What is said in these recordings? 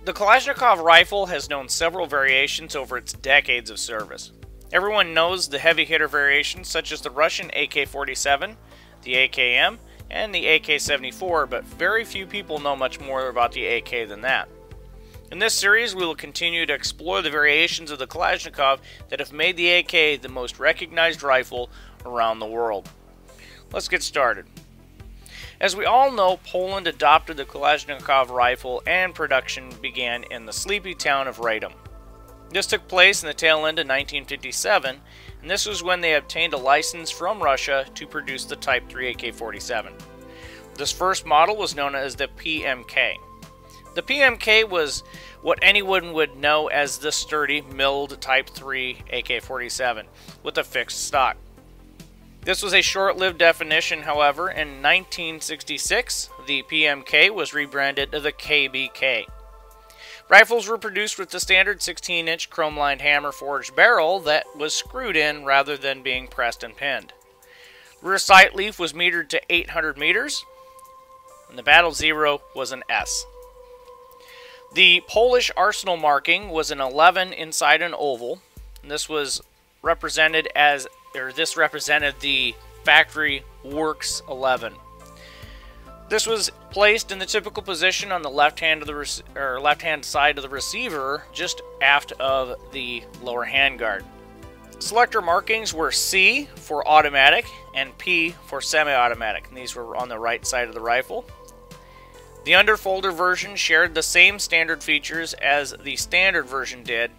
The Kalashnikov rifle has known several variations over its decades of service. Everyone knows the heavy hitter variations such as the Russian AK-47, the AKM, and the AK-74, but very few people know much more about the AK than that. In this series, we will continue to explore the variations of the Kalashnikov that have made the AK the most recognized rifle around the world. Let's get started. As we all know, Poland adopted the Kalashnikov rifle and production began in the sleepy town of Radom. This took place in the tail end of 1957, and this was when they obtained a license from Russia to produce the Type 3 AK-47. This first model was known as the PMK. The PMK was what anyone would know as the sturdy milled Type 3 AK-47 with a fixed stock. This was a short-lived definition, however. In 1966, the PMK was rebranded to the KBK. Rifles were produced with the standard 16-inch chrome-lined hammer-forged barrel that was screwed in rather than being pressed and pinned. The rear sight leaf was metered to 800 meters, and the Battle Zero was an S. The Polish arsenal marking was an 11 inside an oval, and this represented the factory works 11. This was placed in the typical position on the left-hand side of the receiver, just aft of the lower handguard. Selector markings were C for automatic and P for semi-automatic, and these were on the right side of the rifle. The underfolder version shared the same standard features as the standard version did.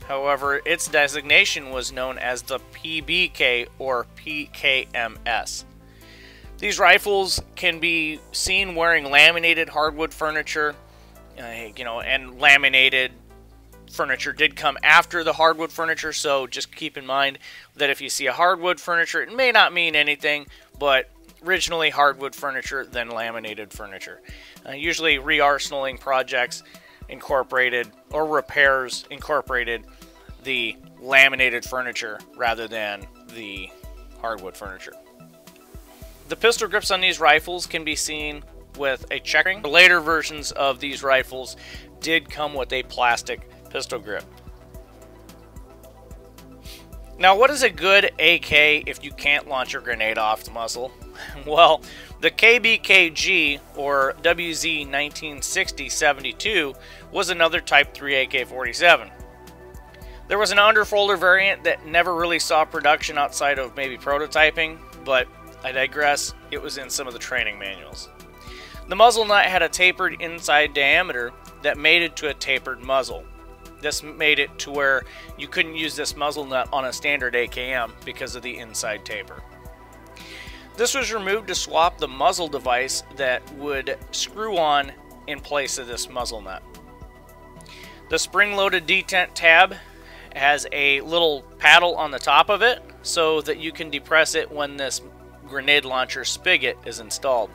However, its designation was known as the PBK or PKMS. These rifles can be seen wearing laminated hardwood furniture, and laminated furniture did come after the hardwood furniture, so just keep in mind that if you see a hardwood furniture, it may not mean anything, but originally hardwood furniture, then laminated furniture. Usually re-arsenaling projects incorporated, or repairs incorporated, the laminated furniture rather than the hardwood furniture. The pistol grips on these rifles can be seen with a checkering. Later versions of these rifles did come with a plastic pistol grip. Now, what is a good AK if you can't launch a grenade off the muzzle? Well, the KBKG, or WZ 1960-72, was another Type 3 AK-47. There was an underfolder variant that never really saw production outside of maybe prototyping, but I digress, it was in some of the training manuals. The muzzle nut had a tapered inside diameter that mated to a tapered muzzle. This made it to where you couldn't use this muzzle nut on a standard AKM because of the inside taper. This was removed to swap the muzzle device that would screw on in place of this muzzle nut. The spring-loaded detent tab has a little paddle on the top of it so that you can depress it when this grenade launcher spigot is installed.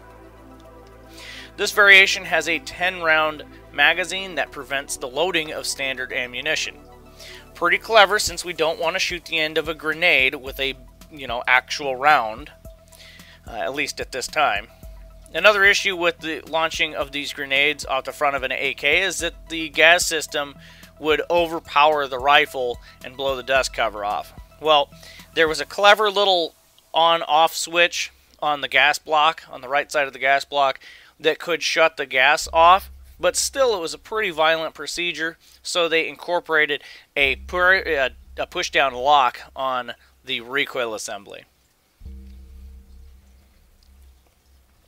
This variation has a 10-round magazine that prevents the loading of standard ammunition. Pretty clever, since we don't want to shoot the end of a grenade with a actual round, at least at this time. Another issue with the launching of these grenades off the front of an AK is that the gas system would overpower the rifle and blow the dust cover off. Well, there was a clever little on-off switch on the gas block, on the right side of the gas block, that could shut the gas off, but still it was a pretty violent procedure, so they incorporated a push-down lock on the recoil assembly.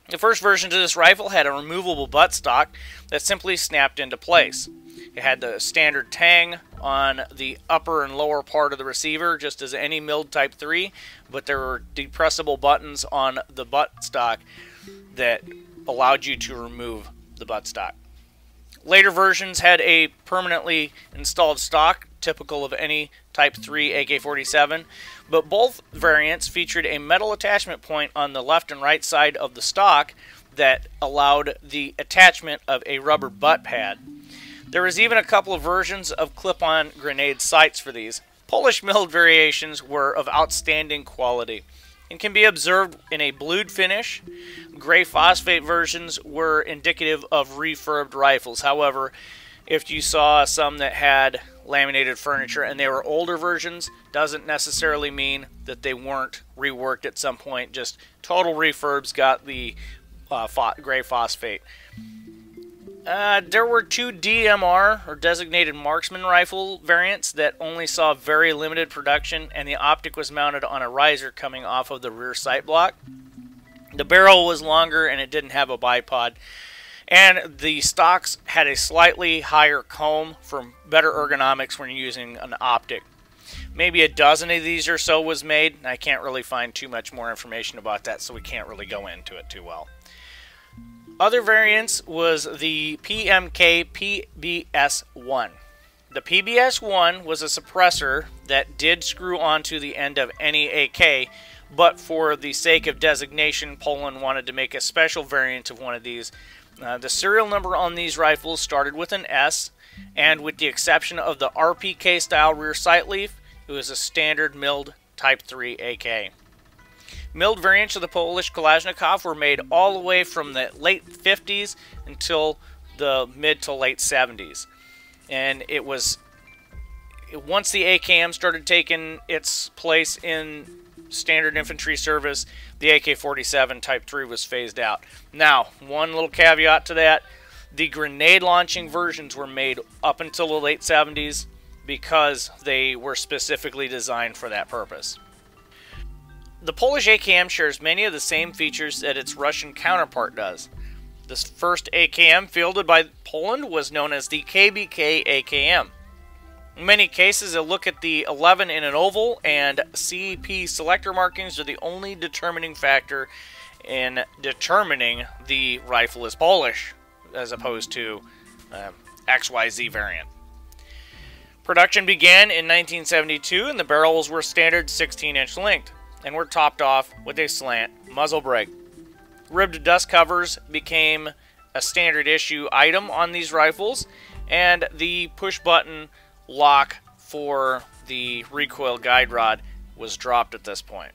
The first version of this rifle had a removable buttstock that simply snapped into place. It had the standard tang on the upper and lower part of the receiver, just as any milled Type 3, but there were depressible buttons on the buttstock that allowed you to remove the buttstock. Later versions had a permanently installed stock, typical of any Type 3 AK-47, but both variants featured a metal attachment point on the left and right side of the stock that allowed the attachment of a rubber butt pad. There was even a couple of versions of clip-on grenade sights for these. Polish milled variations were of outstanding quality and can be observed in a blued finish. Gray phosphate versions were indicative of refurbed rifles. However, if you saw some that had laminated furniture and they were older versions, doesn't necessarily mean that they weren't reworked at some point. Just total refurbs got the gray phosphate. There were 2 DMR, or designated marksman rifle variants, that only saw very limited production, and the optic was mounted on a riser coming off of the rear sight block. The barrel was longer and it didn't have a bipod. And the stocks had a slightly higher comb for better ergonomics when you're using an optic. Maybe a dozen of these or so was made. I can't really find too much more information about that, so we can't really go into it too well. Other variants was the PMK PBS-1. The PBS-1 was a suppressor that did screw onto the end of any AK, but for the sake of designation, Poland wanted to make a special variant of one of these. The serial number on these rifles started with an S, and with the exception of the RPK style rear sight leaf, it was a standard milled Type 3 AK. Milled variants of the Polish Kalashnikov were made all the way from the late 50s until the mid to late 70s. And it was, once the AKM started taking its place in standard infantry service, the AK-47 Type 3 was phased out. Now, one little caveat to that, the grenade launching versions were made up until the late 70s because they were specifically designed for that purpose. The Polish AKM shares many of the same features that its Russian counterpart does. The first AKM fielded by Poland was known as the KBK AKM. In many cases, a look at the 11 in an oval and CEP selector markings are the only determining factor in determining the rifle is Polish, as opposed to XYZ variant. Production began in 1972, and the barrels were standard 16-inch length, and were topped off with a slant muzzle brake. Ribbed dust covers became a standard issue item on these rifles, and the push-button lock for the recoil guide rod was dropped at this point.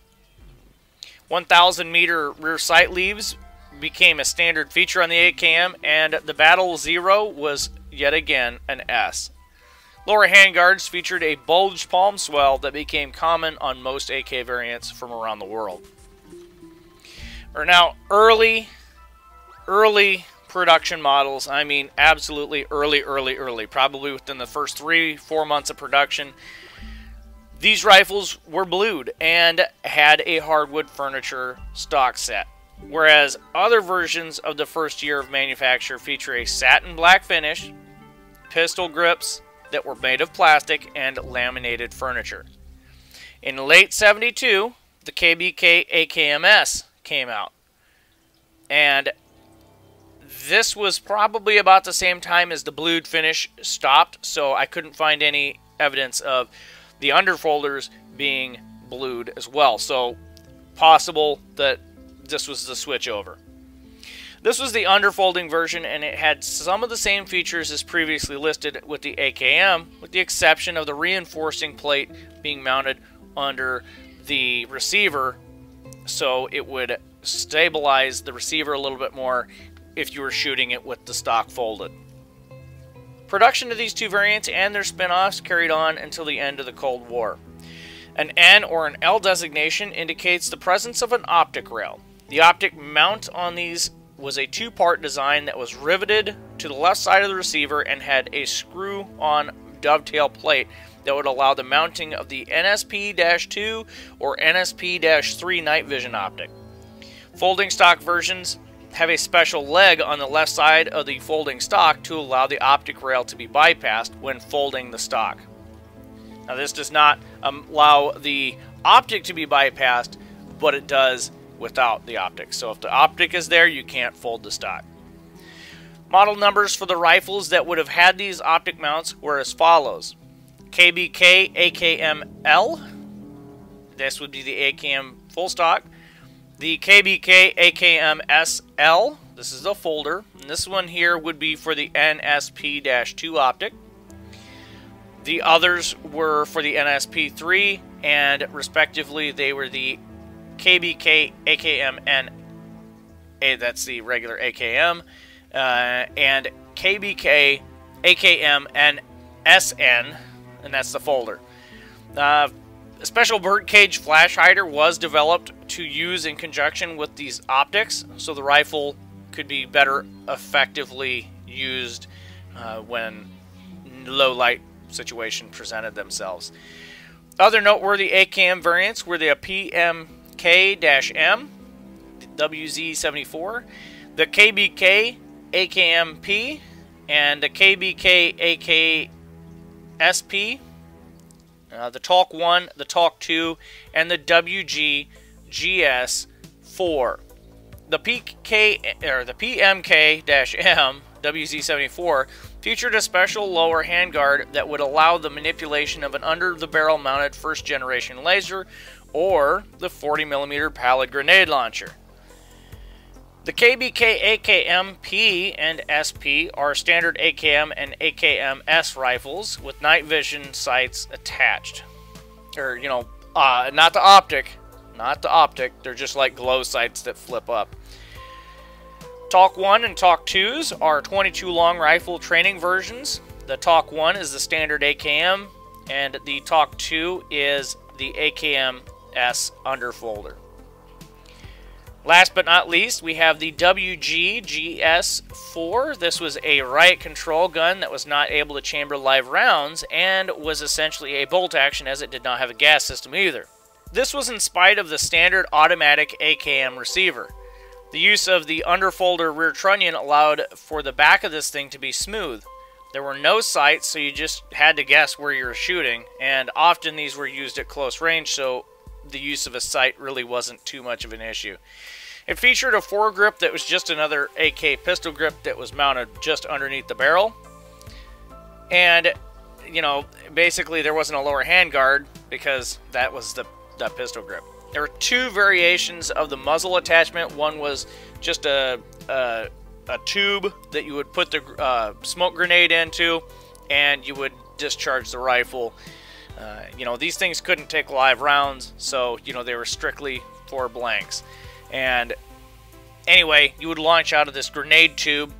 1,000 meter rear sight leaves became a standard feature on the AKM, and the Battle Zero was yet again an S. Lower handguards featured a bulged palm swell that became common on most AK variants from around the world. Now, early production models, I mean absolutely early, probably within the first 3-4 months of production, these rifles were blued and had a hardwood furniture stock set, whereas other versions of the first year of manufacture feature a satin black finish, pistol grips that were made of plastic, and laminated furniture. In late 72, the KBK AKMS came out, and this was probably about the same time as the blued finish stopped, so I couldn't find any evidence of the underfolders being blued as well, so possible that this was the switch over. This was the underfolding version, and it had some of the same features as previously listed with the AKM, with the exception of the reinforcing plate being mounted under the receiver, so it would stabilize the receiver a little bit more if you were shooting it with the stock folded. Production of these two variants and their spin-offs carried on until the end of the Cold War. An N or an L designation indicates the presence of an optic rail. The optic mount on these was a two-part design that was riveted to the left side of the receiver and had a screw-on dovetail plate that would allow the mounting of the NSP-2 or NSP-3 night vision optic. Folding stock versions have a special leg on the left side of the folding stock to allow the optic rail to be bypassed when folding the stock. Now, this does not allow the optic to be bypassed, but it does without the optic. So if the optic is there, you can't fold the stock. Model numbers for the rifles that would have had these optic mounts were as follows. KBK AKM-L, this would be the AKM full stock. The KBK AKM-SL, this is a folder, and this one here would be for the NSP-2 optic. The others were for the NSP-3, and respectively they were the KBK AKM-N, that's the regular AKM, and KBK AKM, and SN, and that's the folder. A special birdcage flash hider was developed to use in conjunction with these optics, so the rifle could be better effectively used when low light situation presented themselves. Other noteworthy AKM variants were the PMK-M, WZ-74, the KBK AKM-P, and the KBK AKSP, the Talk-1, the Talk-2, and the WG-GS-4. The PMK-M WZ-74 featured a special lower handguard that would allow the manipulation of an under-the-barrel mounted first-generation laser or the 40mm pallid grenade launcher. The KBK AKM-P and SP are standard AKM and AKM-S rifles with night vision sights attached. Or, you know, not the optic, they're just like glow sights that flip up. Talk-1 and Talk-2s are 22 long rifle training versions. The Talk-1 is the standard AKM, and the Talk-2 is the AKM-S underfolder. Last but not least, we have the WG-GS-4. This was a riot control gun that was not able to chamber live rounds and was essentially a bolt action as it did not have a gas system either. This was in spite of the standard automatic AKM receiver. The use of the underfolder rear trunnion allowed for the back of this thing to be smooth. There were no sights, so you just had to guess where you were shooting, and often these were used at close range, so the use of a sight really wasn't too much of an issue. It featured a foregrip that was just another AK pistol grip that was mounted just underneath the barrel. And, you know, basically there wasn't a lower handguard because that was the pistol grip. There were two variations of the muzzle attachment. One was just a tube that you would put the smoke grenade into, and you would discharge the rifle. You know, these things couldn't take live rounds, so, you know, they were strictly for blanks. And anyway, you would launch out of this grenade tube.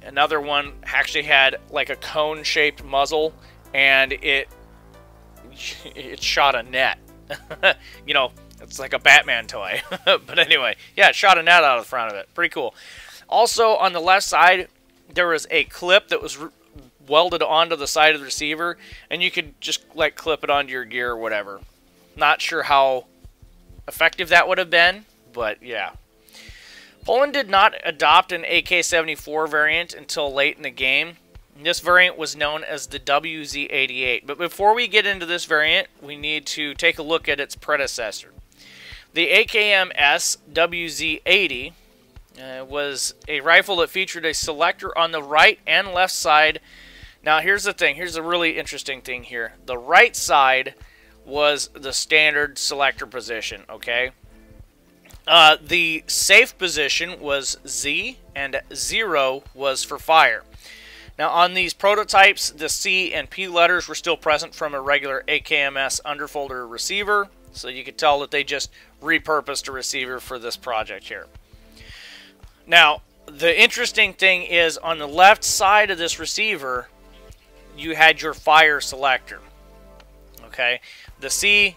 Another one actually had like a cone-shaped muzzle, and it shot a net. You know, it's like a Batman toy. But anyway, yeah, it shot a net out of the front of it. Pretty cool. Also, on the left side, there was a clip that was welded onto the side of the receiver, and you could just like clip it onto your gear or whatever. Not sure how effective that would have been, but yeah. Poland did not adopt an AK-74 variant until late in the game. This variant was known as the WZ-88. But before we get into this variant, we need to take a look at its predecessor. The AKM-S WZ-80 was a rifle that featured a selector on the right and left side. Now here's the thing. Here's a really interesting thing here. The right side was the standard selector position, okay? The safe position was Z, and 0 was for fire. Now on these prototypes, the C and P letters were still present from a regular AKM-S underfolder receiver, so you could tell that they just repurposed a receiver for this project here. Now, the interesting thing is on the left side of this receiver, you had your fire selector. Okay, the C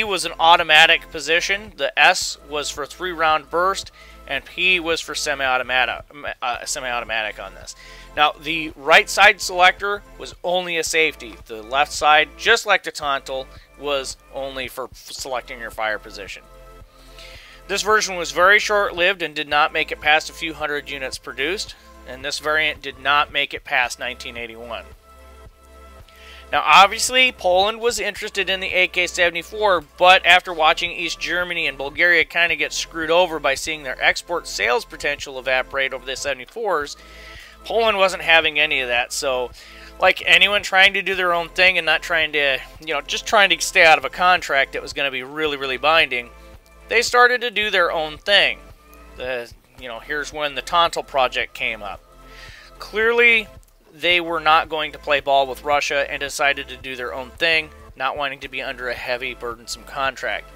was an automatic position. The S was for 3-round burst, and P was for semi-automatic on this. Now, the right side selector was only a safety. The left side, just like the Tontal, was only for selecting your fire position. This version was very short-lived and did not make it past a few hundred units produced, and this variant did not make it past 1981. Now, obviously, Poland was interested in the AK-74, but after watching East Germany and Bulgaria kind of get screwed over by seeing their export sales potential evaporate over the 74s, Poland wasn't having any of that. So, like anyone trying to do their own thing and not trying to, you know, just trying to stay out of a contract that was going to be really, really binding, they started to do their own thing. Here's when the Tontal project came up. Clearly, they were not going to play ball with Russia and decided to do their own thing, not wanting to be under a heavy, burdensome contract.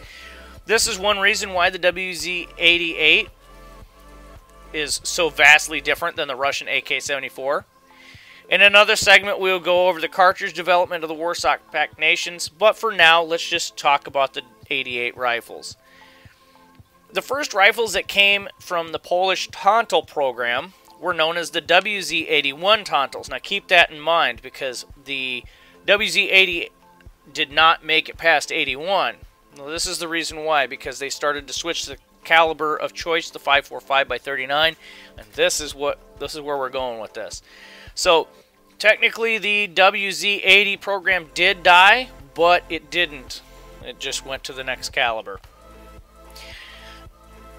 This is one reason why the WZ-88 is so vastly different than the Russian AK-74. In another segment, we'll go over the cartridge development of the Warsaw Pact nations, but for now, let's just talk about the 88 rifles. The first rifles that came from the Polish Tontal program were known as the WZ-81 Tontals. Now keep that in mind, because the WZ-80 did not make it past 81. Well, this is the reason why, because they started to switch the caliber of choice to 5.45 by 39, and this is where we're going with this. So technically the WZ-80 program did die, but it didn't. It just went to the next caliber.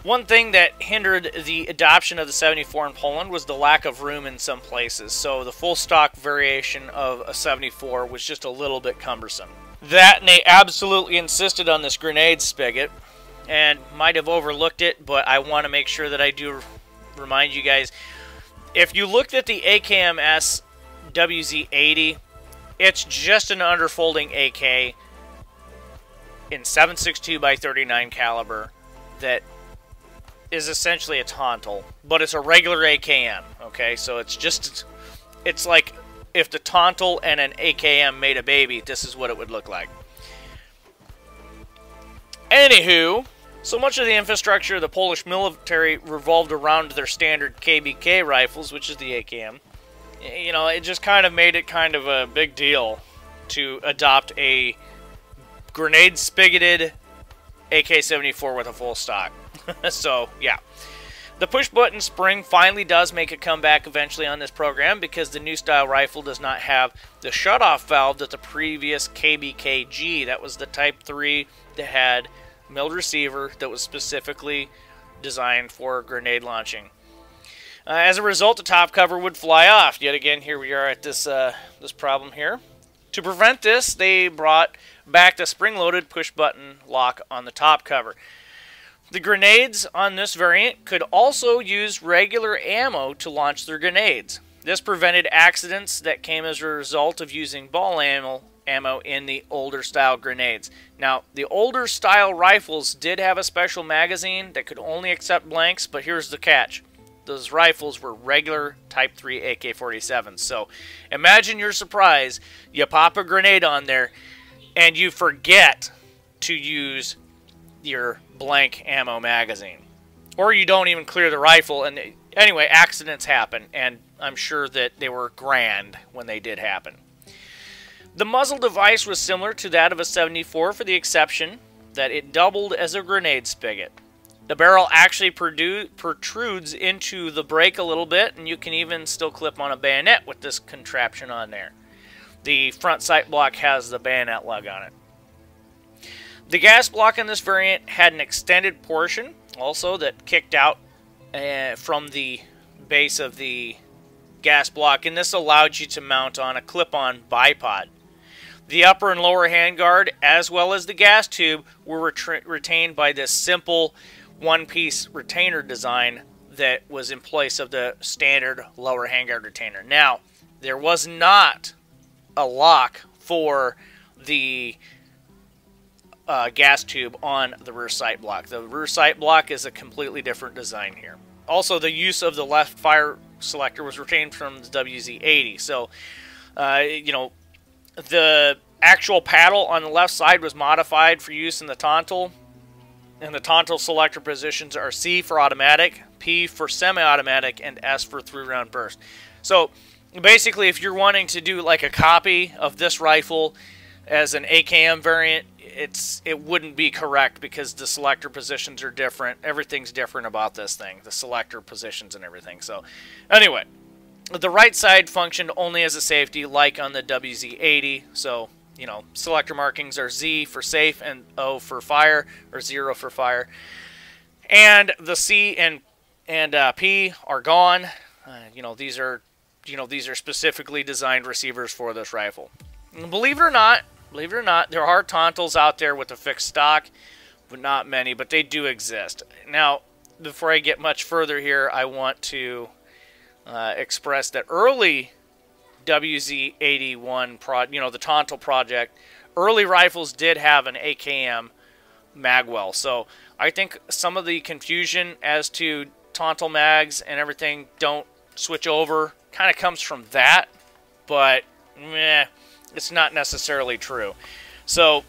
One thing that hindered the adoption of the 74 in Poland was the lack of room in some places, so the full stock variation of a 74 was just a little bit cumbersome. That, and they absolutely insisted on this grenade spigot, and might have overlooked it, but I want to make sure that I do remind you guys. If you looked at the AKMS WZ-80, it's just an underfolding AK in 7.62 by 39 caliber that is essentially a Tontal, but it's a regular AKM, okay? So it's like if the Tontal and an AKM made a baby, this is what it would look like. Anywho, so much of the infrastructure of the Polish military revolved around their standard KBK rifles, which is the AKM. You know, it just kind of made it kind of a big deal to adopt a grenade-spigoted AK-74 with a full stock. So, yeah. The push-button spring finally does make a comeback eventually on this program, because the new style rifle does not have the shutoff valve that the previous KBKG, that was the Type 3 that had milled receiver that was specifically designed for grenade launching. As a result, the top cover would fly off. Yet again, here we are at this problem here. To prevent this, they brought back the spring-loaded push-button lock on the top cover. The grenades on this variant could also use regular ammo to launch their grenades. This prevented accidents that came as a result of using ball ammo in the older style grenades. Now, the older style rifles did have a special magazine that could only accept blanks, but here's the catch. Those rifles were regular Type 3 AK-47s. So imagine your surprise, you pop a grenade on there, and you forget to use your blank ammo magazine. Or you don't even clear the rifle, and anyway, accidents happen, and I'm sure that they were grand when they did happen. The muzzle device was similar to that of a 74 for the exception that it doubled as a grenade spigot. The barrel actually protrudes into the break a little bit, and you can even still clip on a bayonet with this contraption on there. The front sight block has the bayonet lug on it. The gas block in this variant had an extended portion also that kicked out from the base of the gas block, and this allowed you to mount on a clip-on bipod. The upper and lower handguard, as well as the gas tube, were retained by this simple one-piece retainer design that was in place of the standard lower handguard retainer. Now, there was not a lock for the gas tube on the rear sight block. The rear sight block is a completely different design here. Also, the use of the left fire selector was retained from the WZ-80. So, you know, the actual paddle on the left side was modified for use in the Tontal. And the Tontal selector positions are C for automatic, P for semi-automatic, and S for 3-round burst. So, basically, if you're wanting to do like a copy of this rifle as an AKM variant, it wouldn't be correct because the selector positions are different. Everything's different about this thing, the selector positions and everything. So, anyway, the right side functioned only as a safety, like on the WZ-80. So, you know, selector markings are Z for safe and O for fire, or 0 for fire. And the C and P are gone. You know, these are specifically designed receivers for this rifle. And believe it or not, there are Tontals out there with a fixed stock, but not many, but they do exist. Now, before I get much further here, I want to express that early WZ-81, the Tontal project, early rifles did have an AKM magwell. So I think some of the confusion as to Tontal mags and everything don't switch over kind of comes from that. but it's not necessarily true. So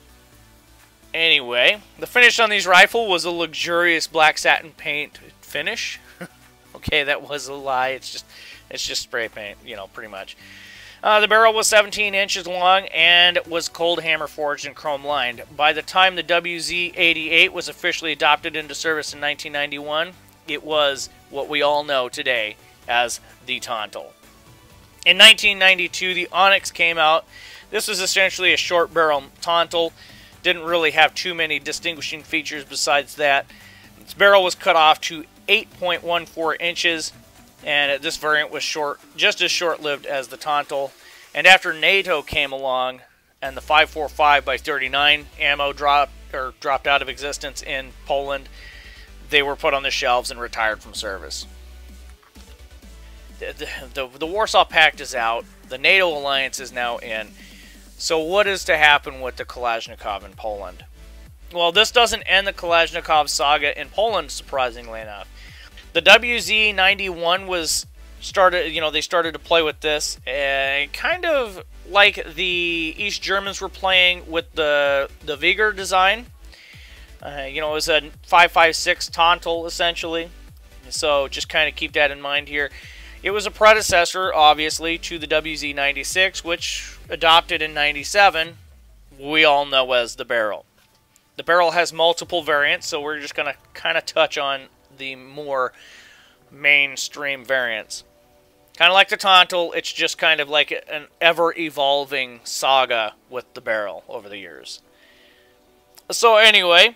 anyway, the finish on these rifles was a luxurious black satin paint finish. Okay, that was a lie. It's just spray paint, you know, pretty much. The barrel was 17 inches long and was cold hammer forged and chrome lined. By the time the WZ-88 was officially adopted into service in 1991, it was what we all know today as the Tontal. In 1992, the Onyx came out. This was essentially a short barrel Tontal. Didn't really have too many distinguishing features besides that. Its barrel was cut off to 8.14 inches. And this variant was just as short-lived as the Tontal. And after NATO came along and the 5.45x39 ammo dropped out of existence in Poland, they were put on the shelves and retired from service. The Warsaw Pact is out. The NATO alliance is now in. So what is to happen with the Kalashnikov in Poland? Well, this doesn't end the Kalashnikov saga in Poland, surprisingly enough. The WZ-91 was started, you know, they started to play with this, kind of like the East Germans were playing with the Vigor design. You know, it was a 5.56 Tontal, essentially. So just kind of keep that in mind here. It was a predecessor, obviously, to the WZ-96, which adopted in 97, we all know as the barrel. The barrel has multiple variants, so we're just going to kind of touch on the more mainstream variants. Kind of like the Tontal, it's just kind of like an ever-evolving saga with the barrel over the years. So anyway,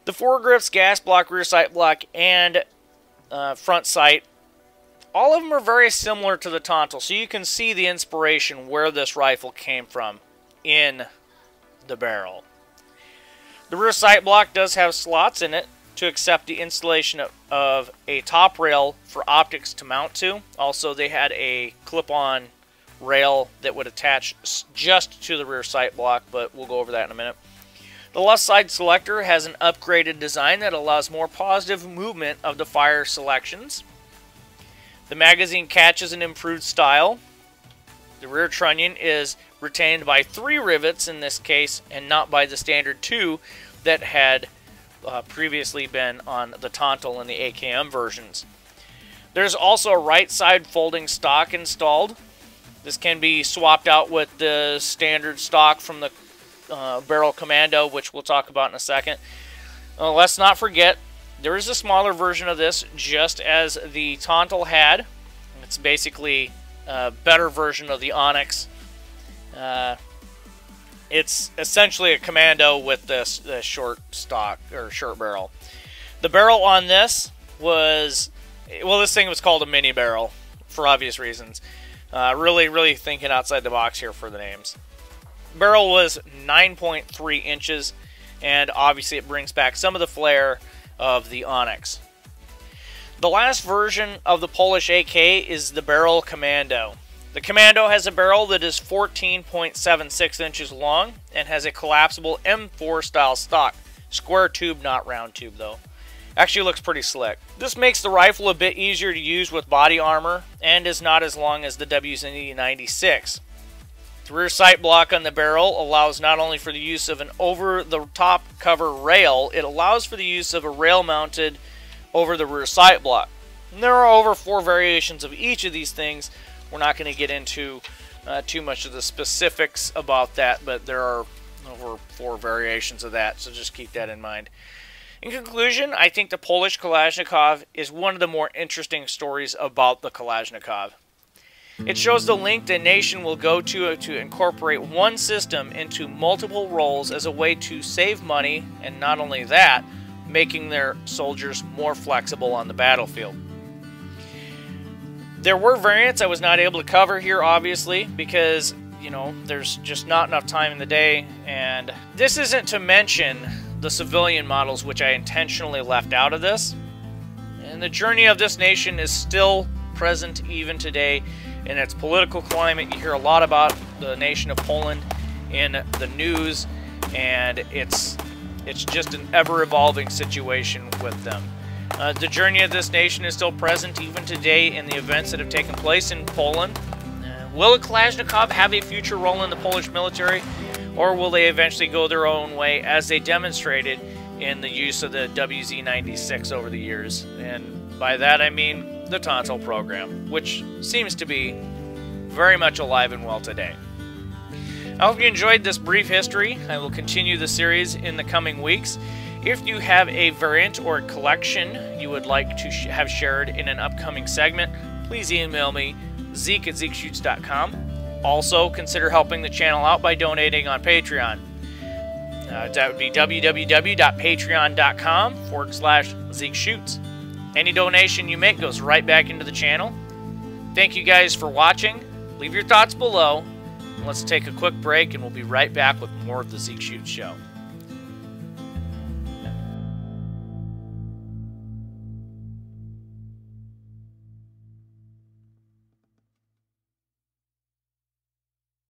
the foregrips, gas block, rear sight block, and front sight, all of them are very similar to the Tontal, so you can see the inspiration where this rifle came from in the barrel. The rear sight block does have slots in it to accept the installation of a top rail for optics to mount to. Also, they had a clip-on rail that would attach just to the rear sight block, but we'll go over that in a minute. The left side selector has an upgraded design that allows more positive movement of the fire selections. The magazine catch is an improved style. The rear trunnion is retained by 3 rivets in this case, and not by the standard 2 that had previously been on the Tontal and the AKM versions. There's also a right side folding stock installed. This can be swapped out with the standard stock from the Barrel Commando, which we'll talk about in a second. Let's not forget, there is a smaller version of this, just as the Tontal had. It's basically a better version of the Onyx. It's essentially a Commando with this short stock, or short barrel. The barrel on this was, well, this thing was called a mini barrel, for obvious reasons. Really thinking outside the box here for the names. Barrel was 9.3 inches, and obviously it brings back some of the flair of the Onyx. The last version of the Polish AK is the Barrel Commando. The Commando has a barrel that is 14.76 inches long and has a collapsible M4 style stock. Square tube, not round tube though. Actually looks pretty slick. This makes the rifle a bit easier to use with body armor and is not as long as the WZ-96. The rear sight block on the barrel allows not only for the use of an over-the-top cover rail, it allows for the use of a rail mounted over the rear sight block. And there are over 4 variations of each of these things. We're not going to get into too much of the specifics about that, but there are over 4 variations of that, so just keep that in mind. In conclusion, I think the Polish Kalashnikov is one of the more interesting stories about the Kalashnikov. It shows the length a nation will go to incorporate one system into multiple roles as a way to save money, and not only that, making their soldiers more flexible on the battlefield. There were variants I was not able to cover here, obviously, because, you know, there's just not enough time in the day, and this isn't to mention the civilian models, which I intentionally left out of this. And the journey of this nation is still present even today in its political climate. You hear a lot about the nation of Poland in the news, and it's just an ever-evolving situation with them. The journey of this nation is still present even today in the events that have taken place in Poland. Will a Kalashnikov have a future role in the Polish military, or will they eventually go their own way as they demonstrated in the use of the WZ-96 over the years? And by that I mean the Tonto program, which seems to be very much alive and well today. I hope you enjoyed this brief history. I will continue the series in the coming weeks. If you have a variant or collection you would like to have shared in an upcoming segment, please email me, zeke@zekeshoots.com. Also, consider helping the channel out by donating on Patreon. That would be www.patreon.com/ZekeShoots. Any donation you make goes right back into the channel. Thank you guys for watching. Leave your thoughts below. Let's take a quick break and we'll be right back with more of the Zeke Shoots Show.